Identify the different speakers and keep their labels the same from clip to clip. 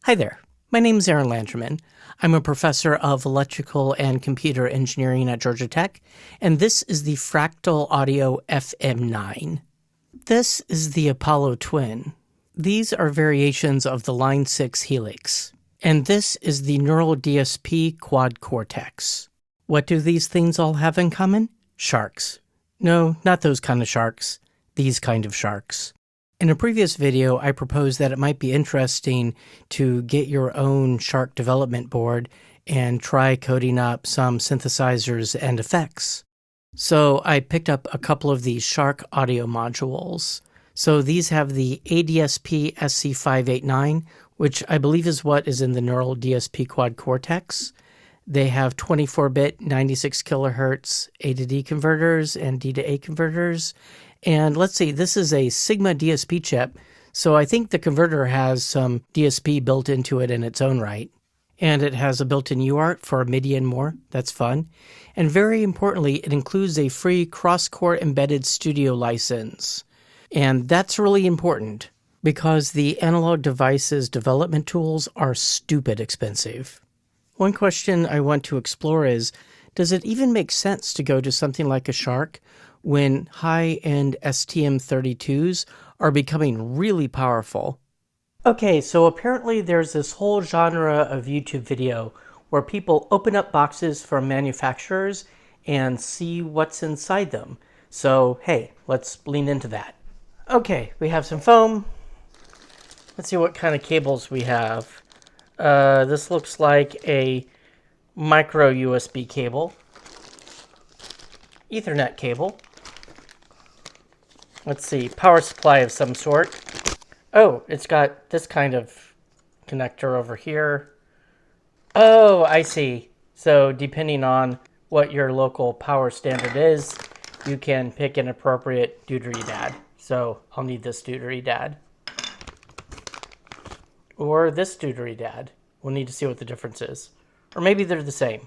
Speaker 1: Hi there, my name is Aaron Landerman. I'm a professor of electrical and computer engineering at Georgia Tech, and this is the Fractal Audio FM9. This is the Apollo Twin. These are variations of the Line 6 Helix. And this is the Neural DSP Quad Cortex. What do these things all have in common? Sharks. No, not those kind of sharks. These kind of sharks. In a previous video, I proposed that it might be interesting to get your own SHARC development board and try coding up some synthesizers and effects. So I picked up a couple of these SHARC audio modules. So these have the ADSP-SC589, which I believe is what is in the Neural DSP Quad Cortex. They have 24-bit 96 kilohertz A to D converters and D to A converters. And let's see, this is a Sigma DSP chip, so I think the converter has some DSP built into it in its own right. And it has a built-in UART for MIDI and more. That's fun. And very importantly, it includes a free CrossCore Embedded Studio license. And that's really important because the analog devices development tools are stupid expensive. One question I want to explore is, does it even make sense to go to something like a SHARC when high-end STM32s are becoming really powerful? Okay, so apparently there's this whole genre of YouTube video where people open up boxes from manufacturers and see what's inside them. So hey, let's lean into that. Okay, we have some foam. Let's see what kind of cables we have. This looks like a micro USB cable. Ethernet cable. Let's see, power supply of some sort. Oh, it's got this kind of connector over here. Oh, I see. So depending on what your local power standard is, you can pick an appropriate doodly-dad. So I'll need this doodly-dad. Or this doodly-dad. We'll need to see what the difference is. Or maybe they're the same.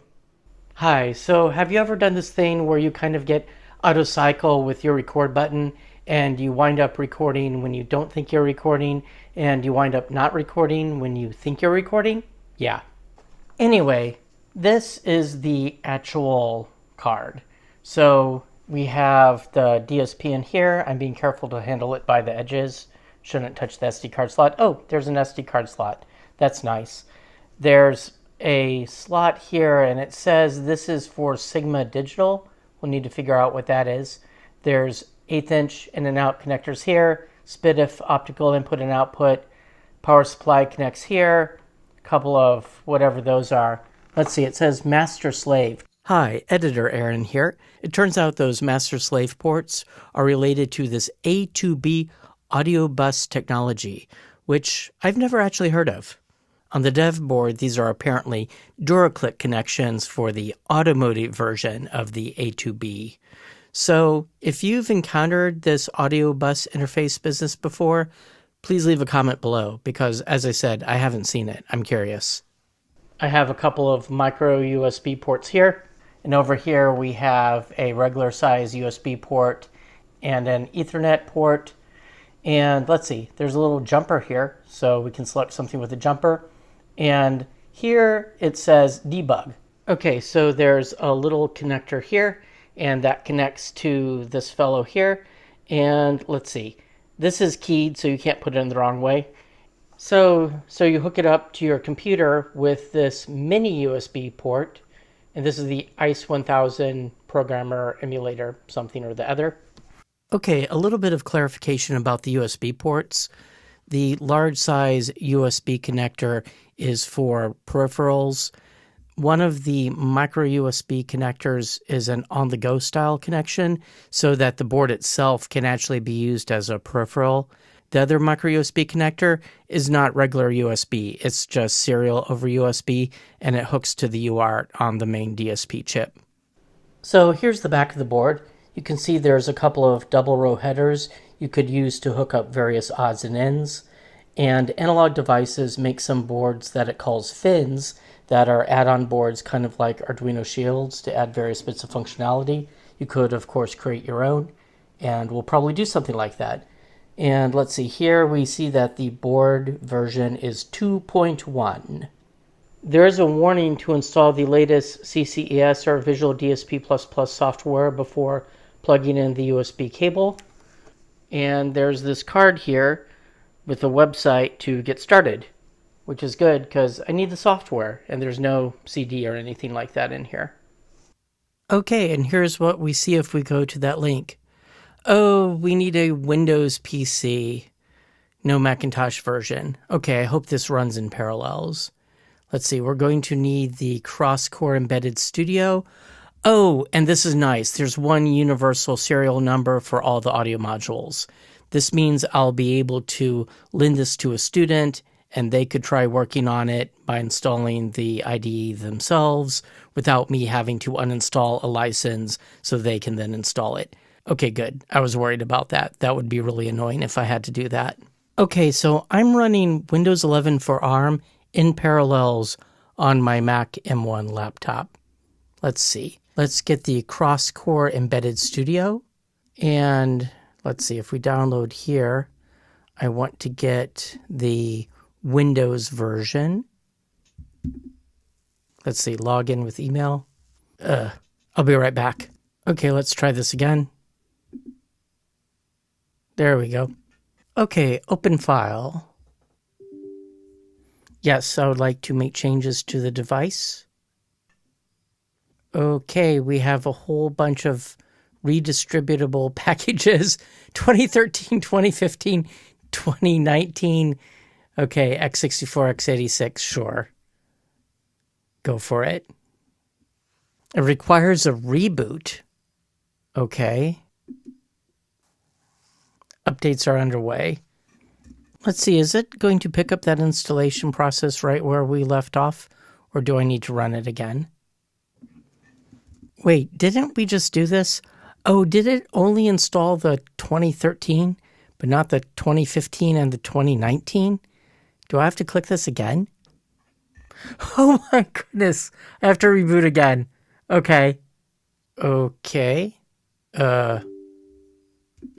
Speaker 1: Hi, so have you ever done this thing where you kind of get auto cycle with your record button and you wind up recording when you don't think you're recording and you wind up not recording when you think you're recording? Yeah. Anyway, this is the actual card. So we have the DSP in here. I'm being careful to handle it by the edges. Shouldn't touch the SD card slot. Oh, there's an SD card slot. That's nice. There's a slot here and it says this is for Sigma Digital. We'll need to figure out what that is. There's 1/8 inch in and out connectors here. SPDIF optical input and output. Power supply connects here. A couple of whatever those are. Let's see, it says master slave. Hi, editor Aaron here. It turns out those master slave ports are related to this A2B audio bus technology, which I've never actually heard of. On the dev board, these are apparently DuraClick connections for the automotive version of the A2B. So if you've encountered this audio bus interface business before, please leave a comment below because, as I said, I haven't seen it. I'm curious. I have a couple of micro USB ports here, and over here we have a regular size USB port and an Ethernet port. And let's see, there's a little jumper here, so we can select something with a jumper. And here it says debug. Okay, so there's a little connector here, and that connects to this fellow here. And let's see, this is keyed, so you can't put it in the wrong way. So you hook it up to your computer with this mini USB port, and this is the ICE 1000 programmer emulator, something or the other. Okay, a little bit of clarification about the USB ports. The large size USB connector is for peripherals. One of the micro USB connectors is an on-the-go style connection so that the board itself can actually be used as a peripheral. The other micro USB connector is not regular USB. It's just serial over USB, and it hooks to the UART on the main DSP chip. So here's the back of the board. You can see there's a couple of double row headers you could use to hook up various odds and ends. And Analog Devices make some boards that it calls fins that are add-on boards, kind of like Arduino shields, to add various bits of functionality. You could, of course, create your own, and we'll probably do something like that. And let's see, here we see that the board version is 2.1. There is a warning to install the latest CCES or Visual DSP++ software before plugging in the USB cable. And there's this card here with a website to get started, which is good because I need the software and there's no CD or anything like that in here. Okay, and here's what we see if we go to that link. Oh, we need a Windows PC, no Macintosh version. Okay, I hope this runs in parallels. Let's see, we're going to need the CrossCore Embedded Studio. Oh, and this is nice. There's one universal serial number for all the audio modules. This means I'll be able to lend this to a student and they could try working on it by installing the IDE themselves without me having to uninstall a license so they can then install it. Okay, good. I was worried about that. That would be really annoying if I had to do that. Okay, so I'm running Windows 11 for ARM in parallels on my Mac M1 laptop. Let's see. Let's get the CrossCore Embedded Studio. And let's see, if we download here, I want to get the Windows version. Let's see, log in with email. I'll be right back. Okay, let's try this again. There we go. Okay, open file. Yes, I would like to make changes to the device. Okay, we have a whole bunch of redistributable packages. 2013, 2015, 2019. Okay, x64, x86, sure. Go for it. It requires a reboot. Okay. Updates are underway. Let's see, is it going to pick up that installation process right where we left off? Or do I need to run it again? Wait, didn't we just do this? Oh, did it only install the 2013, but not the 2015 and the 2019? Do I have to click this again? Oh my goodness, I have to reboot again. Okay. Okay.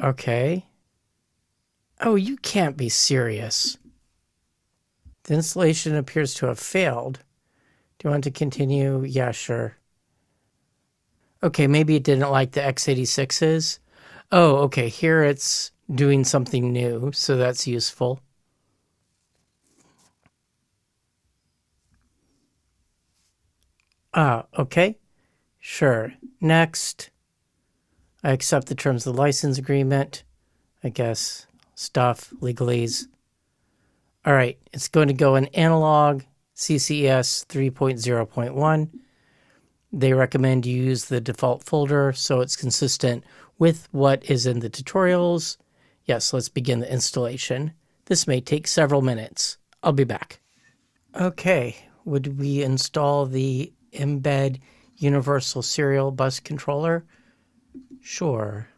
Speaker 1: Okay. Oh, you can't be serious. The installation appears to have failed. Do you want to continue? Yeah, sure. Okay, maybe it didn't like the x86s. Oh, okay, here it's doing something new, so that's useful. Okay. Sure. Next. I accept the terms of the license agreement. I guess. Stuff, legalese. All right, it's going to go in analog, CCES 3.0.1. They recommend you use the default folder so it's consistent with what is in the tutorials. Yes, let's begin the installation. This may take several minutes. I'll be back. Okay, would we install the Embed Universal Serial Bus Controller? Sure.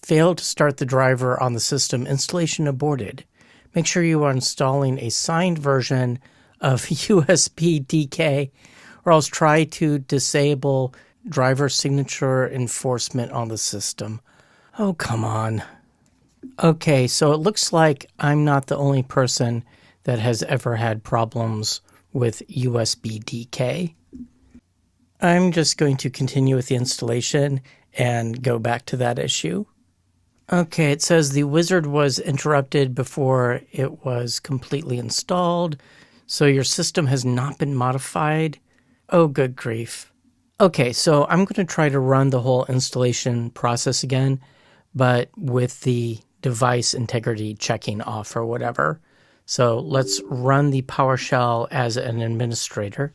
Speaker 1: Failed to start the driver on the system. Installation aborted. Make sure you are installing a signed version of UsbDk, or else try to disable driver signature enforcement on the system. Oh, come on. Okay, so it looks like I'm not the only person that has ever had problems with UsbDk. I'm just going to continue with the installation and go back to that issue. Okay, it says the wizard was interrupted before it was completely installed, so your system has not been modified. Oh, good grief. Okay, so I'm going to try to run the whole installation process again, but with the device integrity checking off or whatever. So let's run the PowerShell as an administrator.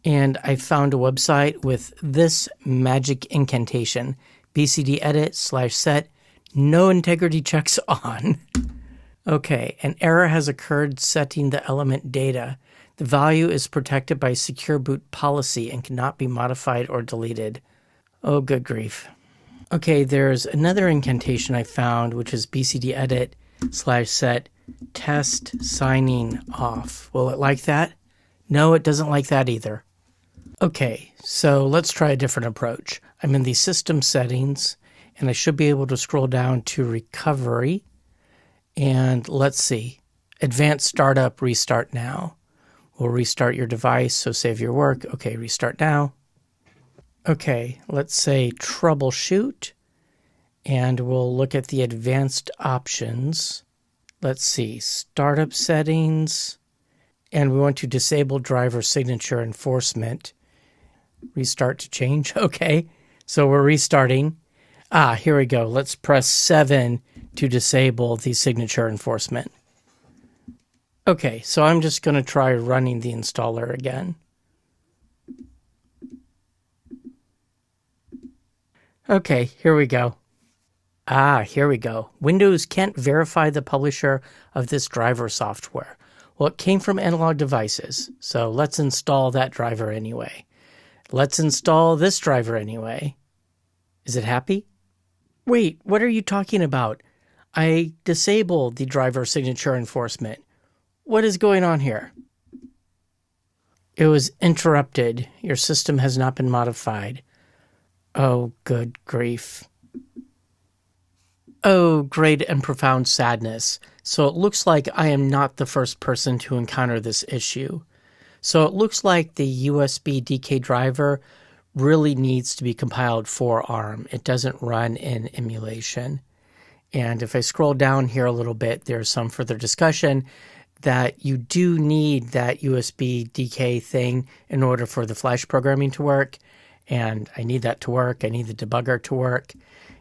Speaker 1: And I found a website with this magic incantation, bcdedit/set. No integrity checks on. Okay, an error has occurred setting the element data. The value is protected by secure boot policy and cannot be modified or deleted. Oh, good grief. Okay, there's another incantation I found, which is bcdedit/set test signing off. Will it like that? No, it doesn't like that either. Okay, so let's try a different approach. I'm in the system settings, and I should be able to scroll down to recovery. And let's see, advanced startup, restart now. We'll restart your device, so save your work. Okay, restart now. Okay, let's say troubleshoot, and we'll look at the advanced options. Let's see, startup settings, and we want to disable driver signature enforcement. Restart to change, okay. So we're restarting. Here we go. Let's press 7 to disable the signature enforcement. Okay, so I'm just going to try running the installer again. Okay, here we go. Here we go. Windows can't verify the publisher of this driver software. Well, it came from Analog Devices, so let's install that driver anyway. Let's install this driver anyway. Is it happy? Wait, what are you talking about? I disabled the driver signature enforcement. What is going on here? It was interrupted. Your system has not been modified. Oh, good grief. Oh, great and profound sadness. So it looks like I am not the first person to encounter this issue. So it looks like the UsbDk driver really needs to be compiled for ARM. It doesn't run in emulation. And if I scroll down here a little bit, there's some further discussion that you do need that UsbDk thing in order for the flash programming to work. And I need that to work. I need the debugger to work.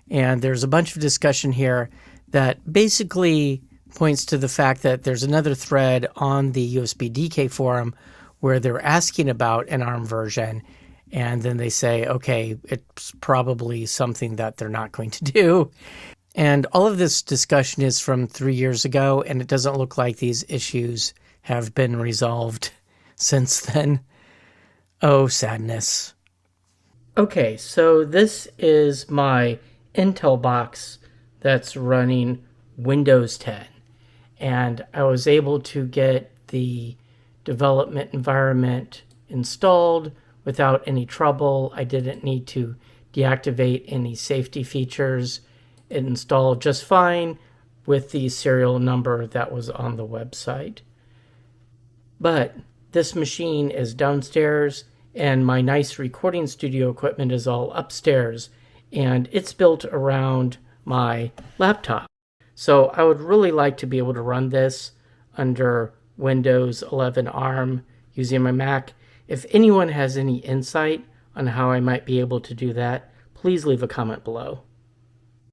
Speaker 1: And there's a bunch of discussion here that basically points to the fact that there's another thread on the UsbDk forum where they're asking about an ARM version. And then they say, okay, it's probably something that they're not going to do. And all of this discussion is from 3 years ago, and it doesn't look like these issues have been resolved since then. Oh, sadness. Okay, so this is my Intel box that's running Windows 10. And I was able to get the development environment installed without any trouble. I didn't need to deactivate any safety features. It installed just fine with the serial number that was on the website. But this machine is downstairs and my nice recording studio equipment is all upstairs, and it's built around my laptop. So I would really like to be able to run this under Windows 11 ARM using my Mac. If anyone has any insight on how I might be able to do that, please leave a comment below.